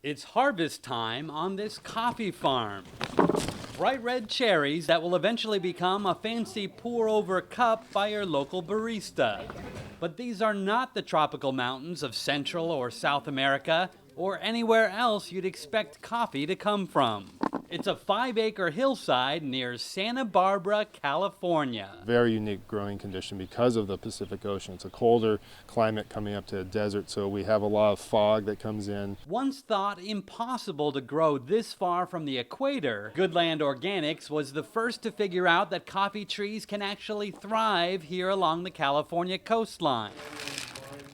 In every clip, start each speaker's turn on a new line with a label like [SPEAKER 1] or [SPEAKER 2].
[SPEAKER 1] It's harvest time on this coffee farm. Bright red cherries that will eventually become a fancy pour-over cup by your local barista. But these are not the tropical mountains of Central or South America or anywhere else you'd expect coffee to come from. It's a 5-acre hillside near Santa Barbara, California.
[SPEAKER 2] Very unique growing condition because of the Pacific Ocean. It's a colder climate coming up to a desert, so we have a lot of fog that comes in.
[SPEAKER 1] Once thought impossible to grow this far from the equator, Goodland Organics was the first to figure out that coffee trees can actually thrive here along the California coastline.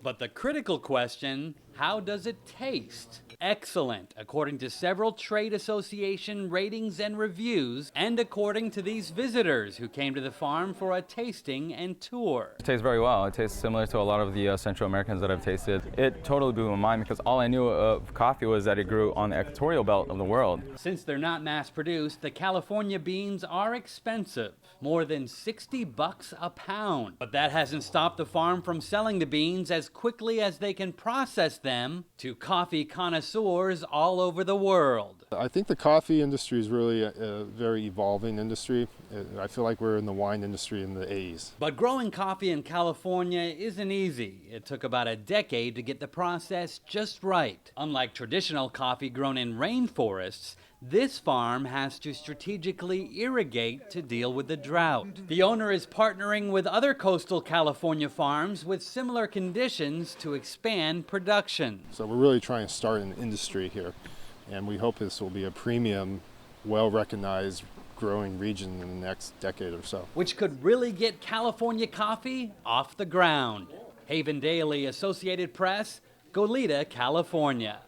[SPEAKER 1] But the critical question, how does it taste? Excellent, according to several trade association ratings and reviews, and according to these visitors who came to the farm for a tasting and tour.
[SPEAKER 3] It tastes very well. It tastes similar to a lot of the Central Americans that I've tasted. It totally blew my mind because all I knew of coffee was that it grew on the equatorial belt of the world.
[SPEAKER 1] Since they're not mass-produced, the California beans are expensive, more than $60 a pound. But that hasn't stopped the farm from selling the beans as quickly as they can process them to coffee connoisseurs all over the world.
[SPEAKER 2] I think the coffee industry is really a very evolving industry. I feel like we're in the wine industry in the 80s.
[SPEAKER 1] But growing coffee in California isn't easy. It took about a decade to get the process just right. Unlike traditional coffee grown in rainforests, this farm has to strategically irrigate to deal with the drought. The owner is partnering with other coastal California farms with similar conditions to expand production.
[SPEAKER 2] So we're really trying to start an industry here, and we hope this will be a premium, well-recognized growing region in the next decade or so.
[SPEAKER 1] Which could really get California coffee off the ground. Haven Daily, Associated Press, Goleta, California.